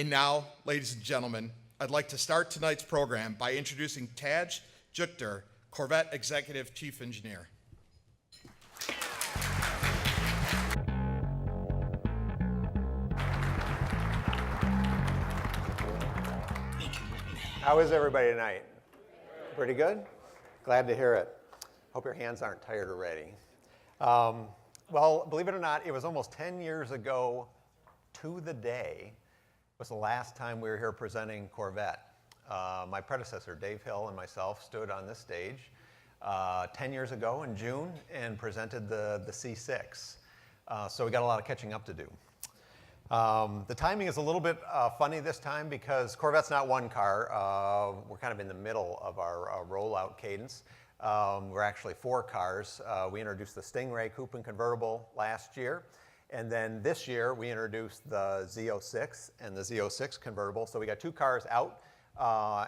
And now, ladies and gentlemen, I'd like to start tonight's program by introducing Jitter, Corvette Executive Chief Engineer. How is everybody tonight? Pretty good? Glad to hear it. Hope your hands aren't tired already. Well, believe it or not, it was almost 10 years ago to the day was the last time we were here presenting Corvette. My predecessor, Dave Hill, and myself stood on this stage 10 years ago in June and presented the C6. So we got a lot of catching up to do. The timing is a little bit funny this time because Corvette's not one car. We're kind of in the middle of our rollout cadence. We're actually 4 cars. We introduced the Stingray Coupe and Convertible last year. And then this year, we introduced the Z06 and the Z06 Convertible. So we got 2 cars out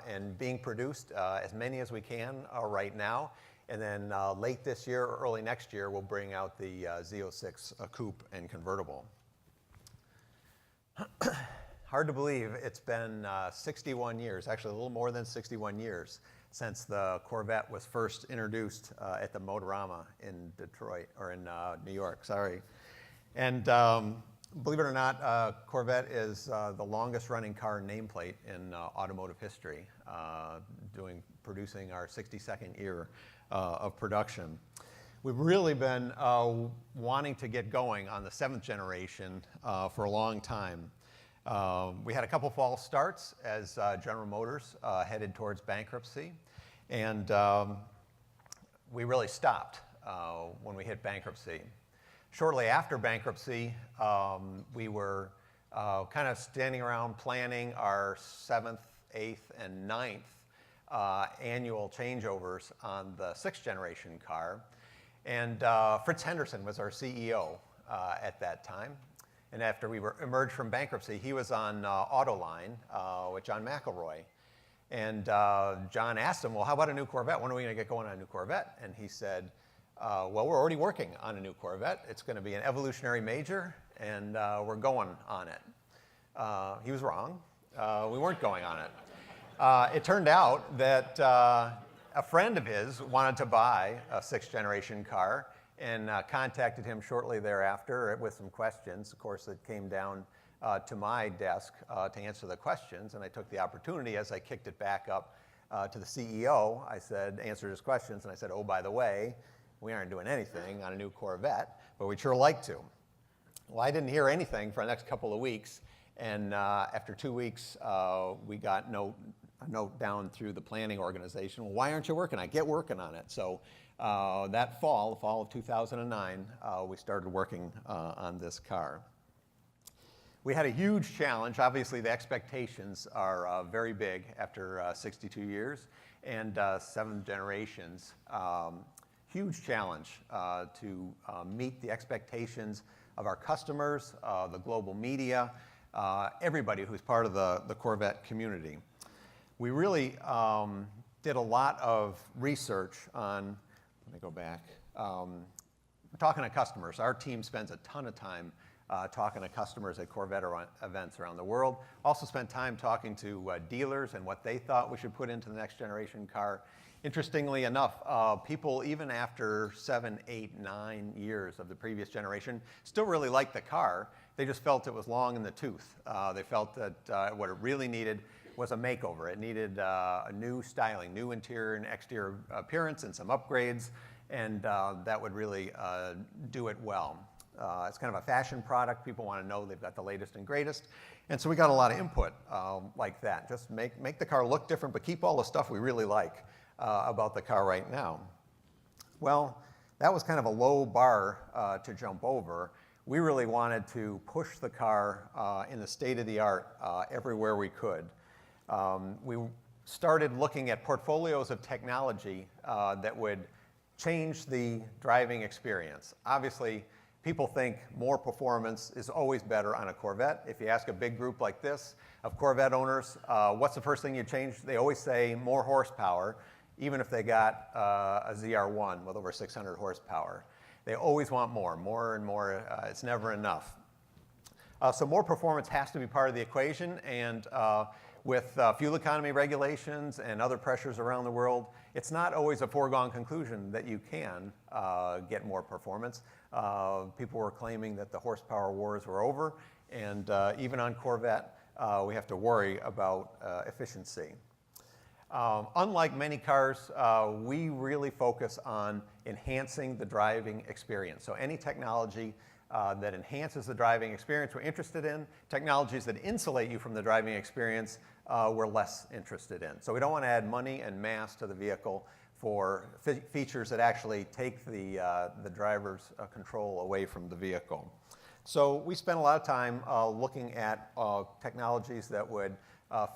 and being produced, as many as we can right now. And then late this year or early next year, we'll bring out the Z06 Coupe and Convertible. Hard to believe it's been 61 years, actually a little more than 61 years, since the Corvette was first introduced at the Motorama in Detroit, or in New York, sorry. And believe it or not, Corvette is the longest running car nameplate in automotive history, producing our 62nd year of production. We've really been wanting to get going on the 7th generation for a long time. We had a couple false starts as General Motors headed towards bankruptcy, and we really stopped when we hit bankruptcy. Shortly after bankruptcy, we were kind of standing around planning our 7th, 8th, and 9th annual changeovers on the 6th generation car. And Fritz Henderson was our CEO at that time. And after we emerged from bankruptcy, he was on Autoline with John McElroy. And John asked him, well, how about a new Corvette? When are we going to get going on a new Corvette? And he said, well, we're already working on a new Corvette. It's going to be an evolutionary major, and we're going on it. He was wrong. We weren't going on it. It turned out that a friend of his wanted to buy a 6th generation car and contacted him shortly thereafter with some questions. Of course, it came down to my desk to answer the questions, and I took the opportunity as I kicked it back up to the CEO. I said, answered his questions, and I said, oh, by the way, we aren't doing anything on a new Corvette, but we'd sure like to. Well, I didn't hear anything for the next couple of weeks, and after 2 weeks, we got a note down through the planning organization. Well, why aren't you working on it? Get working on it. So that fall, the fall of 2009, we started working on this car. We had a huge challenge. Obviously, the expectations are very big after 62 years and 7 generations. Huge challenge to meet the expectations of our customers, the global media, everybody who's part of the Corvette community. We really did a lot of research on, let me go back, talking to customers. Our team spends a ton of time talking to customers at Corvette events around the world. Also spent time talking to dealers and what they thought we should put into the next generation car. Interestingly enough, people, even after 7, 8, 9 years of the previous generation, still really liked the car. They just felt it was long in the tooth. They felt that what it really needed was a makeover. It needed a new styling, new interior and exterior appearance and some upgrades, and that would really do it well. It's kind of a fashion product. People want to know they've got the latest and greatest. And so we got a lot of input like that. Just make the car look different, but keep all the stuff we really like about the car right now. Well, that was kind of a low bar to jump over. We really wanted to push the car in the state-of-the-art everywhere we could. We started looking at portfolios of technology that would change the driving experience. Obviously, people think more performance is always better on a Corvette. If you ask a big group like this of Corvette owners, what's the first thing you change? They always say more horsepower, even if they got a ZR1 with over 600 horsepower. They always want more and more. It's never enough. So more performance has to be part of the equation, and with fuel economy regulations and other pressures around the world, it's not always a foregone conclusion that you can get more performance. People were claiming that the horsepower wars were over, and even on Corvette, we have to worry about efficiency. Unlike many cars, we really focus on enhancing the driving experience. So any technology that enhances the driving experience we're interested in. Technologies that insulate you from the driving experience we're less interested in. So we don't want to add money and mass to the vehicle for features that actually take the driver's control away from the vehicle. So we spent a lot of time looking at technologies that would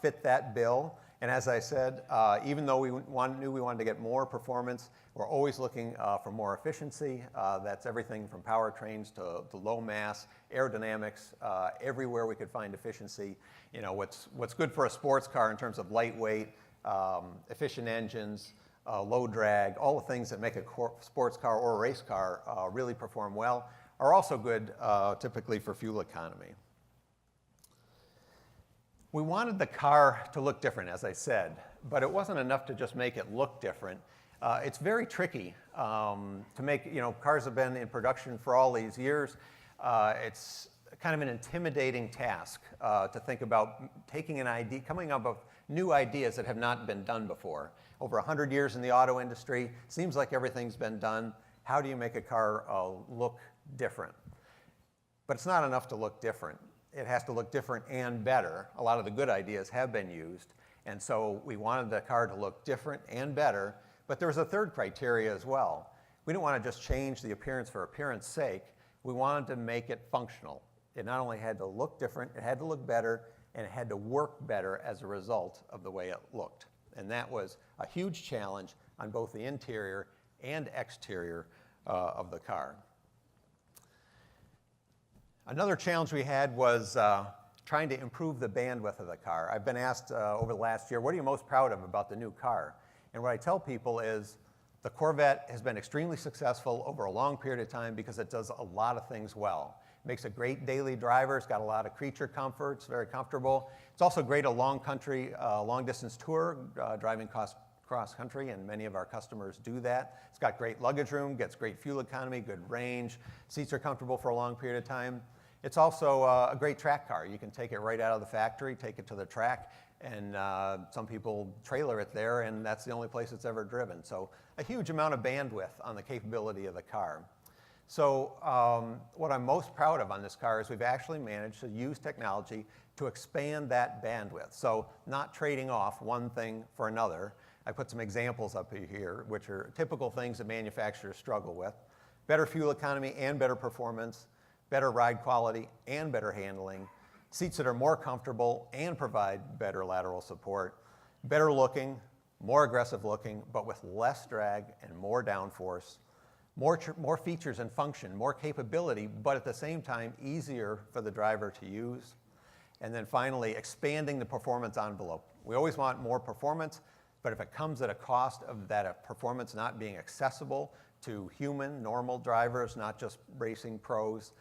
fit that bill. And as I said, even though we knew we wanted to get more performance, we're always looking for more efficiency. That's everything from powertrains to low mass, aerodynamics, everywhere we could find efficiency. You know, what's good for a sports car in terms of lightweight, efficient engines, low drag, all the things that make a sports car or a race car really perform well are also good typically for fuel economy. We wanted the car to look different, as I said, but it wasn't enough to just make it look different. It's very tricky to make, you know, cars have been in production for all these years. It's kind of an intimidating task to think about taking an idea, coming up with new ideas that have not been done before. Over 100 years in the auto industry, seems like everything's been done. How do you make a car look different? But it's not enough to look different. It has to look different and better. A lot of the good ideas have been used, and so we wanted the car to look different and better, but there was a third criteria as well. We didn't want to just change the appearance for appearance sake. We wanted to make it functional. It not only had to look different, it had to look better, and it had to work better as a result of the way it looked. And that was a huge challenge on both the interior and exterior of the car. Another challenge we had was trying to improve the bandwidth of the car. I've been asked over the last year, what are you most proud of about the new car? And what I tell people is the Corvette has been extremely successful over a long period of time because it does a lot of things well. It makes a great daily driver. It's got a lot of creature comforts, very comfortable. It's also great a long distance tour, driving cross country, and many of our customers do that. It's got great luggage room, gets great fuel economy, good range. Seats are comfortable for a long period of time. It's also a great track car. You can take it right out of the factory, take it to the track, and some people trailer it there, and that's the only place it's ever driven. So a huge amount of bandwidth on the capability of the car. So what I'm most proud of on this car is we've actually managed to use technology to expand that bandwidth. So not trading off one thing for another. I put some examples up here, which are typical things that manufacturers struggle with. Better fuel economy and better performance, better ride quality and better handling, seats that are more comfortable and provide better lateral support, better looking, more aggressive looking, but with less drag and more downforce, more features and function, more capability, but at the same time easier for the driver to use. And then finally, expanding the performance envelope. We always want more performance, but if it comes at a cost of that performance not being accessible to human, normal drivers, not just racing pros,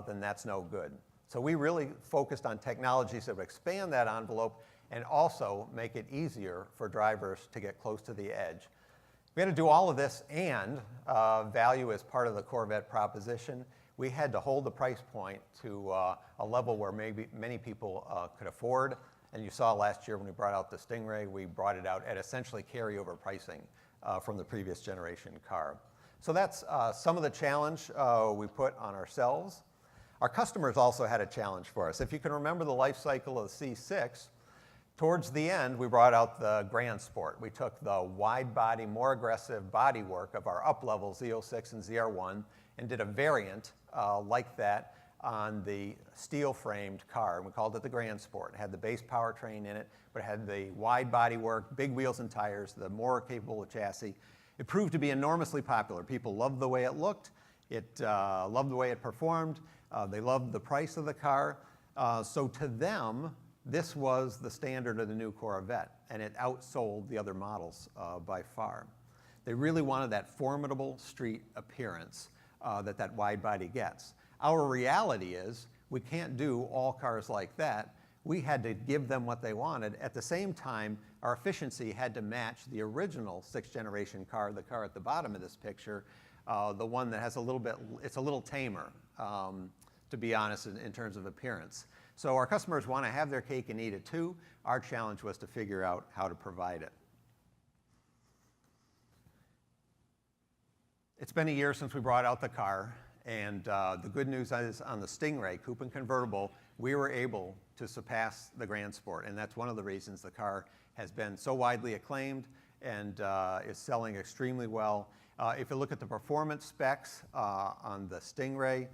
then that's no good. So we really focused on technologies that would expand that envelope and also make it easier for drivers to get close to the edge. We had to do all of this, and value is part of the Corvette proposition. We had to hold the price point to a level where maybe many people could afford. And you saw last year when we brought out the Stingray, we brought it out at essentially carryover pricing from the previous generation car. So that's some of the challenge we put on ourselves. Our customers also had a challenge for us. If you can remember the life cycle of the C6, towards the end, we brought out the Grand Sport. We took the wide body, more aggressive bodywork of our up-level Z06 and ZR1 and did a variant like that on the steel-framed car, and we called it the Grand Sport. It had the base powertrain in it, but it had the wide bodywork, big wheels and tires, the more capable chassis. It proved to be enormously popular. People loved the way it looked. It loved the way it performed. They loved the price of the car. So to them, this was the standard of the new Corvette, and it outsold the other models by far. They really wanted that formidable street appearance that wide body gets. Our reality is We can't do all cars like that. We had to give them what they wanted. At the same time, our efficiency had to match the original 6th generation car, the car at the bottom of this picture, the one that has it's a little tamer, to be honest, in terms of appearance. So our customers want to have their cake and eat it too. Our challenge was to figure out how to provide it. It's been a year since we brought out the car, and the good news is on the Stingray Coupe and Convertible, we were able to surpass the Grand Sport, and that's one of the reasons the car has been so widely acclaimed and is selling extremely well. If you look at the performance specs on the Stingray,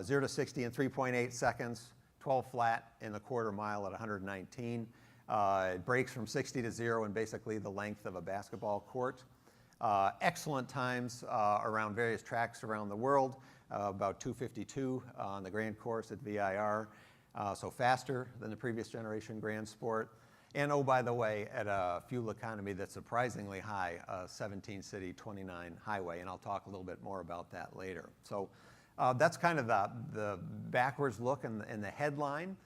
0 to 60 in 3.8 seconds, 12 flat in the quarter mile at 119. It brakes from 60 to 0 in basically the length of a basketball court. Excellent times around various tracks around the world, about 2:52 on the Grand Course at VIR, so faster than the previous generation Grand Sport. And oh, by the way, at a fuel economy that's surprisingly high, 17 city, 29 highway, and I'll talk a little bit more about that later. So that's kind of the backwards look and the headline.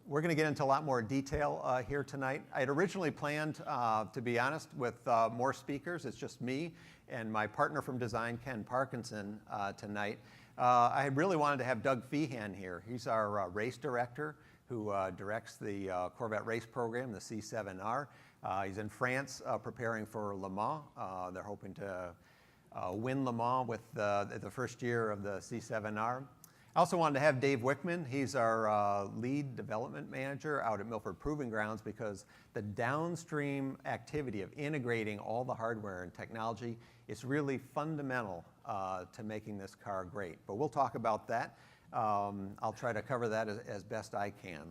We're going to get into a lot more detail here tonight. I had originally planned, to be honest, with more speakers. It's just me and my partner from design, Ken Parkinson, tonight. I really wanted to have Doug Feehan here. He's our race director who directs the Corvette race program, the C7R. He's in France preparing for Le Mans. They're hoping to win Le Mans with the first year of the C7R. I also wanted to have Dave Wickman. He's our lead development manager out at Milford Proving Grounds, because the downstream activity of integrating all the hardware and technology is really fundamental to making this car great. But we'll talk about that. I'll try to cover that as best I can.